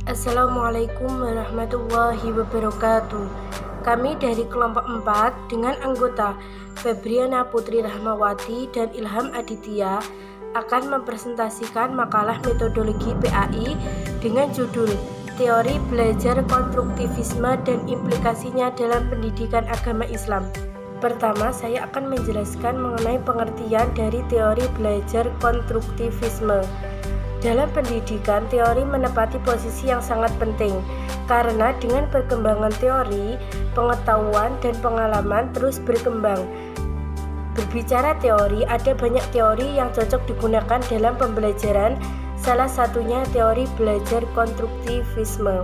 Assalamualaikum warahmatullahi wabarakatuh. Kami dari kelompok 4 dengan anggota Febriana Putri Rahmawati dan Ilham Aditya akan mempresentasikan makalah metodologi PAI dengan judul Teori Belajar Konstruktivisme dan Implikasinya dalam Pendidikan Agama Islam. Pertama, saya akan menjelaskan mengenai pengertian dari teori belajar konstruktivisme. Dalam pendidikan, teori menempati posisi yang sangat penting karena dengan perkembangan teori, pengetahuan dan pengalaman terus berkembang. Berbicara teori, ada banyak teori yang cocok digunakan dalam pembelajaran, salah satunya teori belajar konstruktivisme.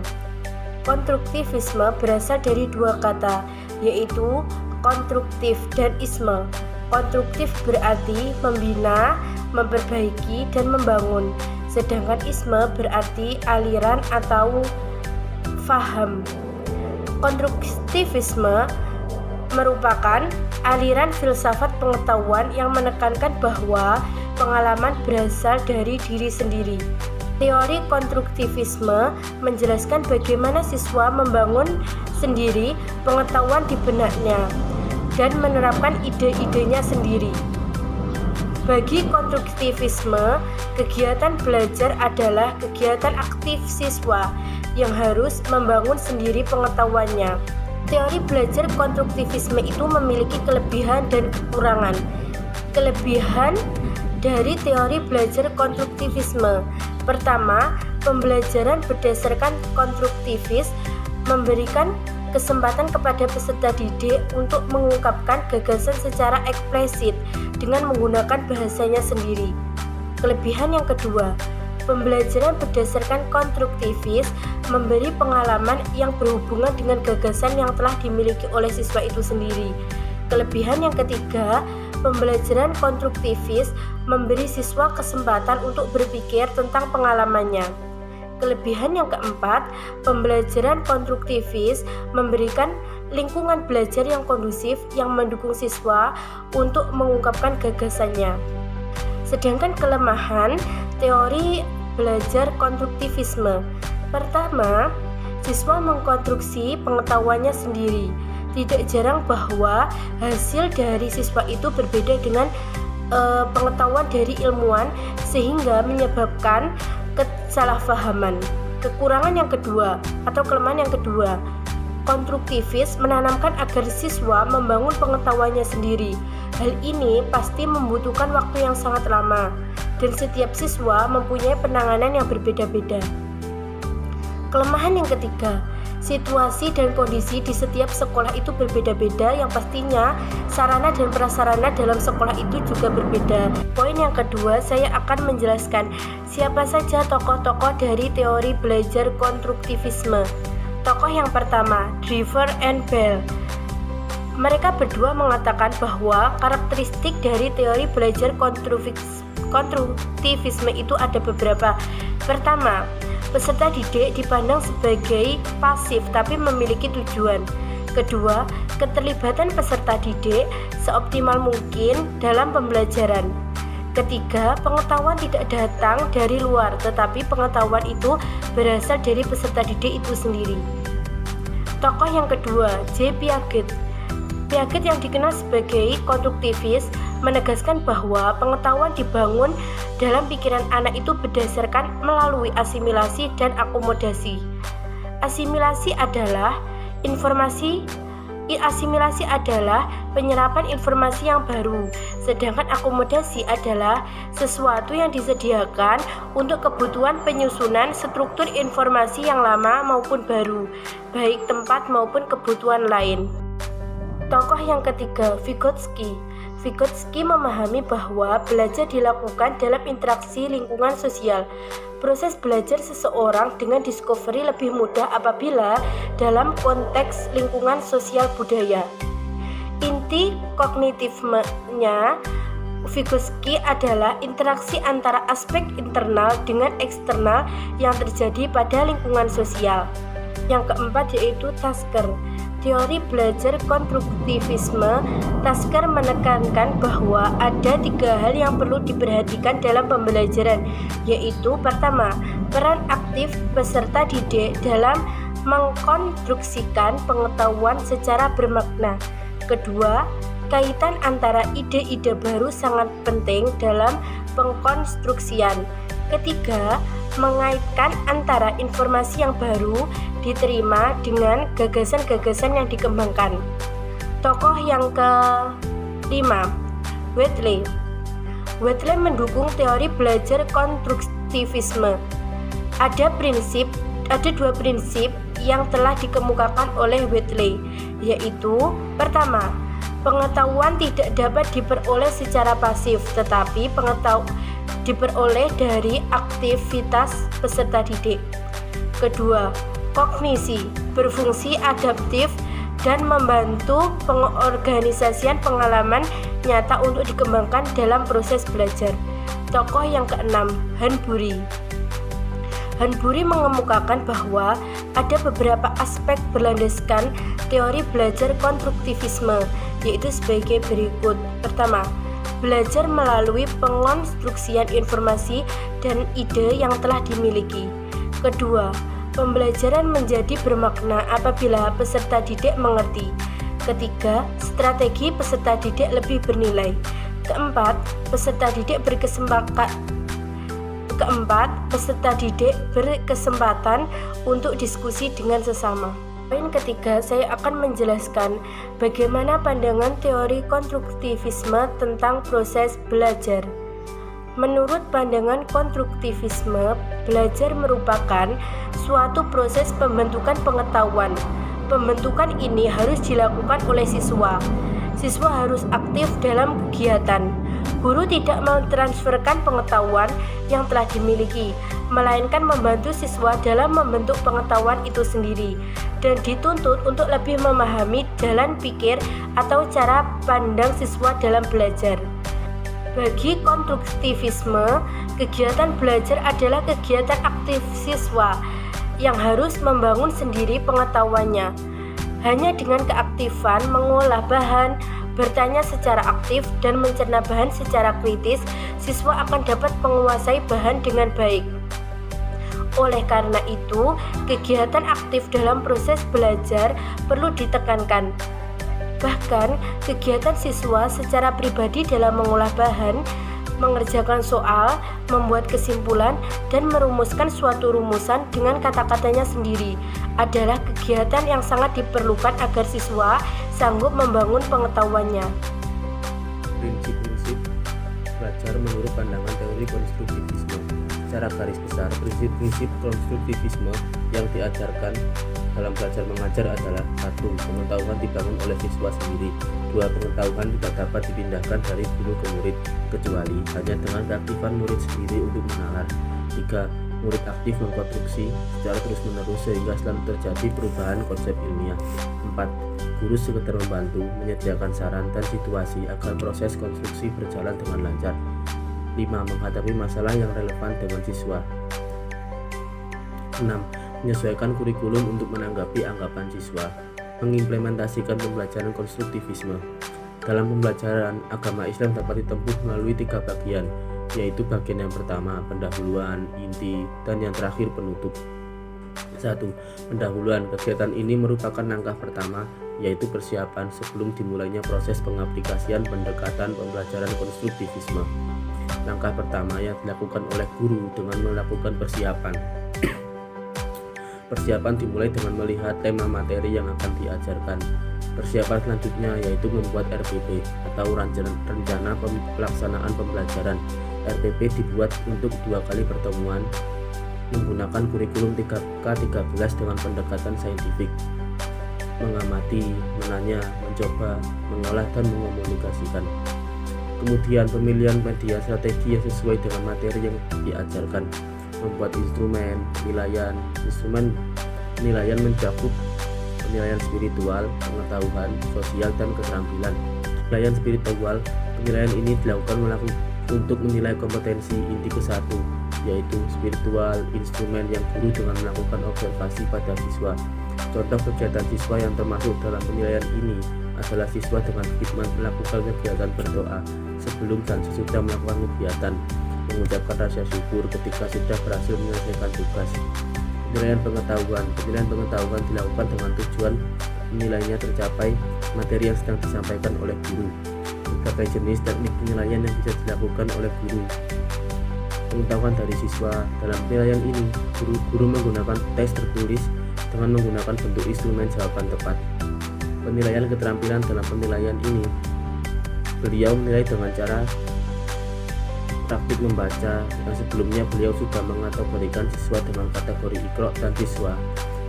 Konstruktivisme berasal dari dua kata, yaitu konstruktif dan isme. Konstruktif berarti membina, memperbaiki, dan membangun. Sedangkan isme berarti aliran atau faham. Konstruktivisme merupakan aliran filsafat pengetahuan yang menekankan bahwa pengalaman berasal dari diri sendiri. Teori konstruktivisme menjelaskan bagaimana siswa membangun sendiri pengetahuan di benaknya dan menerapkan ide-idenya sendiri. Bagi konstruktivisme, kegiatan belajar adalah kegiatan aktif siswa yang harus membangun sendiri pengetahuannya. Teori belajar konstruktivisme itu memiliki kelebihan dan kekurangan. Kelebihan dari teori belajar konstruktivisme: pertama, pembelajaran berdasarkan konstruktivis memberikan kesempatan kepada peserta didik untuk mengungkapkan gagasan secara eksplisit dengan menggunakan bahasanya sendiri. Kelebihan yang kedua, pembelajaran berdasarkan konstruktivis memberi pengalaman yang berhubungan dengan gagasan yang telah dimiliki oleh siswa itu sendiri. Kelebihan yang ketiga, pembelajaran konstruktivis memberi siswa kesempatan untuk berpikir tentang pengalamannya. Kelebihan yang keempat, pembelajaran konstruktivis memberikan lingkungan belajar yang kondusif yang mendukung siswa untuk mengungkapkan gagasannya. Sedangkan kelemahan teori belajar konstruktivisme: pertama, siswa mengkonstruksi pengetahuannya sendiri. Tidak jarang bahwa hasil dari siswa itu berbeda dengan pengetahuan dari ilmuwan sehingga menyebabkan kesalahpahaman. Kekurangan yang kedua atau kelemahan yang kedua, konstruktivis menanamkan agar siswa membangun pengetahuannya sendiri. Hal ini pasti membutuhkan waktu yang sangat lama dan setiap siswa mempunyai penanganan yang berbeda-beda. Kelemahan yang ketiga, situasi dan kondisi di setiap sekolah itu berbeda-beda, yang pastinya sarana dan prasarana dalam sekolah itu juga berbeda. Poin yang kedua, saya akan menjelaskan siapa saja tokoh-tokoh dari teori belajar konstruktivisme. Tokoh yang pertama, Driver and Bell. Mereka berdua mengatakan bahwa karakteristik dari teori belajar konstruktivisme itu ada beberapa. Pertama, peserta didik dipandang sebagai pasif tapi memiliki tujuan. Kedua, keterlibatan peserta didik seoptimal mungkin dalam pembelajaran. Ketiga, pengetahuan tidak datang dari luar, tetapi pengetahuan itu berasal dari peserta didik itu sendiri. Tokoh yang kedua, J. Piaget. Piaget yang dikenal sebagai konstruktivis menegaskan bahwa pengetahuan dibangun dalam pikiran anak itu berdasarkan melalui asimilasi dan akomodasi. Asimilasi adalah penyerapan informasi yang baru, sedangkan akomodasi adalah sesuatu yang disediakan untuk kebutuhan penyusunan struktur informasi yang lama maupun baru, baik tempat maupun kebutuhan lain. Tokoh yang ketiga, Vygotsky. Vygotsky memahami bahwa belajar dilakukan dalam interaksi lingkungan sosial. Proses belajar seseorang dengan discovery lebih mudah apabila dalam konteks lingkungan sosial budaya. Inti kognitifnya Vygotsky adalah interaksi antara aspek internal dengan eksternal yang terjadi pada lingkungan sosial. Yang keempat yaitu Tasker. teori belajar konstruktivisme, Tasker menekankan bahwa ada 3 hal yang perlu diperhatikan dalam pembelajaran, yaitu pertama, peran aktif peserta didik dalam mengkonstruksikan pengetahuan secara bermakna. Kedua, kaitan antara ide-ide baru sangat penting dalam pengkonstruksian. Ketiga, mengaitkan antara informasi yang baru diterima dengan gagasan-gagasan yang dikembangkan. Tokoh yang kelima, Wheatley. Wheatley mendukung teori belajar konstruktivisme. Ada 2 prinsip yang telah dikemukakan oleh Wheatley, yaitu pertama, pengetahuan tidak dapat diperoleh secara pasif, tetapi diperoleh dari aktivitas peserta didik. Kedua, kognisi berfungsi adaptif dan membantu pengorganisasian pengalaman nyata untuk dikembangkan dalam proses belajar. Tokoh yang keenam, Hanbury. Hanbury mengemukakan bahwa ada beberapa aspek berlandaskan teori belajar konstruktivisme, yaitu sebagai berikut. Pertama, belajar melalui pengonstruksian informasi dan ide yang telah dimiliki. Kedua, pembelajaran menjadi bermakna apabila peserta didik mengerti. Ketiga, strategi peserta didik lebih bernilai. Keempat, peserta didik berkesempatan untuk diskusi dengan sesama. Poin ketiga, saya akan menjelaskan bagaimana pandangan teori konstruktivisme tentang proses belajar. Menurut pandangan konstruktivisme, belajar merupakan suatu proses pembentukan pengetahuan. Pembentukan ini harus dilakukan oleh siswa. Siswa harus aktif dalam kegiatan. Guru tidak mentransferkan pengetahuan yang telah dimiliki, melainkan membantu siswa dalam membentuk pengetahuan itu sendiri, dan dituntut untuk lebih memahami jalan pikir atau cara pandang siswa dalam belajar. Bagi konstruktivisme, kegiatan belajar adalah kegiatan aktif siswa yang harus membangun sendiri pengetahuannya. Hanya dengan keaktifan mengolah bahan, bertanya secara aktif, dan mencerna bahan secara kritis, siswa akan dapat menguasai bahan dengan baik. Oleh karena itu, kegiatan aktif dalam proses belajar perlu ditekankan. Bahkan, kegiatan siswa secara pribadi dalam mengolah bahan, mengerjakan soal, membuat kesimpulan, dan merumuskan suatu rumusan dengan kata-katanya sendiri adalah kegiatan yang sangat diperlukan agar siswa sanggup membangun pengetahuannya. Prinsip-prinsip belajar menurut pandangan teori konstruktivisme. Secara garis besar, prinsip-prinsip konstruktivisme yang diajarkan dalam belajar mengajar adalah: 1. Pengetahuan dibangun oleh siswa sendiri. 2. Pengetahuan tidak dapat dipindahkan dari guru ke murid, kecuali hanya dengan keaktifan murid sendiri untuk menalar. 3. Murid aktif mengkonstruksi secara terus-menerus sehingga selalu terjadi perubahan konsep ilmiah. 4. Guru sekedar membantu, menyediakan saran dan situasi agar proses konstruksi berjalan dengan lancar. 5. Menghadapi masalah yang relevan dengan siswa. 6. Menyesuaikan kurikulum untuk menanggapi anggapan siswa. Mengimplementasikan pembelajaran konstruktivisme. Dalam pembelajaran, agama Islam dapat ditempuh melalui 3 bagian, yaitu bagian yang pertama, pendahuluan, inti, dan yang terakhir, penutup. 1. Pendahuluan. Kegiatan ini merupakan langkah pertama, yaitu persiapan sebelum dimulainya proses pengaplikasian pendekatan pembelajaran konstruktivisme. Langkah pertama yang dilakukan oleh guru dengan melakukan persiapan. Persiapan dimulai dengan melihat tema materi yang akan diajarkan. Persiapan selanjutnya yaitu membuat RPP atau rencana pelaksanaan pembelajaran. RPP dibuat untuk 2 kali pertemuan menggunakan kurikulum K13 dengan pendekatan saintifik. Mengamati, menanya, mencoba, mengolah, dan mengomunikasikan. Kemudian pemilihan media strategi yang sesuai dengan materi yang diajarkan. Membuat instrumen penilaian mencakup penilaian spiritual, pengetahuan, sosial, dan keterampilan. Penilaian spiritual, penilaian ini dilakukan untuk menilai kompetensi inti ke-1, yaitu spiritual, instrumen yang guru dengan melakukan observasi pada siswa. Contoh kegiatan siswa yang termasuk dalam penilaian ini adalah siswa dengan khidmat melakukan kegiatan berdoa sebelum dan sesudah melakukan kegiatan, mengucapkan rasa syukur ketika sudah berhasil menyelesaikan tugas. Penilaian pengetahuan dilakukan dengan tujuan nilainya tercapai materi yang sedang disampaikan oleh guru. Berbagai jenis teknik penilaian yang bisa dilakukan oleh guru. Pengetahuan dari siswa dalam penilaian ini, guru menggunakan tes tertulis dengan menggunakan bentuk instrumen jawaban tepat. Penilaian keterampilan dalam penilaian ini, beliau menilai dengan cara praktik membaca. Yang sebelumnya beliau sudah mengategorikan siswa dengan kategori Iqra dan siswa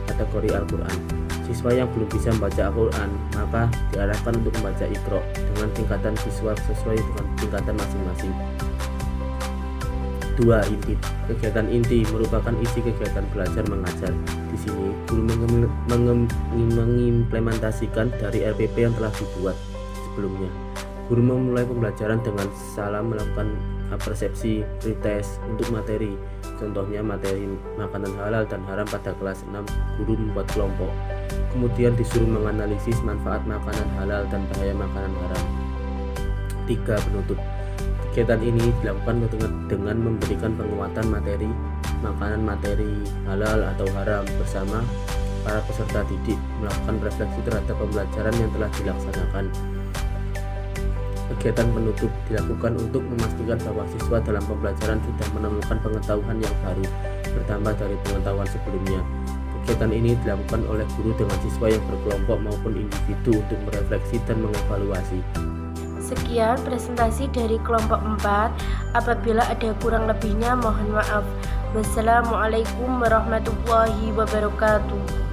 kategori Al-Quran. Siswa yang belum bisa membaca Al-Quran maka diarahkan untuk membaca Iqra dengan tingkatan siswa sesuai dengan tingkatan masing-masing. 2. Inti. Kegiatan inti merupakan isi kegiatan belajar mengajar. Di sini guru mengimplementasikan dari RPP yang telah dibuat sebelumnya. Guru memulai pembelajaran dengan salam melakukan persepsi pretest untuk materi. Contohnya materi makanan halal dan haram pada kelas 6, guru membuat kelompok. Kemudian disuruh menganalisis manfaat makanan halal dan bahaya makanan haram. 3. Penutup. Kegiatan ini dilakukan dengan memberikan penguatan materi materi halal atau haram bersama para peserta didik, melakukan refleksi terhadap pembelajaran yang telah dilaksanakan. Kegiatan penutup dilakukan untuk memastikan bahwa siswa dalam pembelajaran sudah menemukan pengetahuan yang baru bertambah dari pengetahuan sebelumnya. Kegiatan ini dilakukan oleh guru dengan siswa yang berkelompok maupun individu untuk merefleksi dan mengevaluasi. Sekian presentasi dari kelompok 4. Apabila ada kurang lebihnya mohon maaf. Wassalamualaikum warahmatullahi wabarakatuh.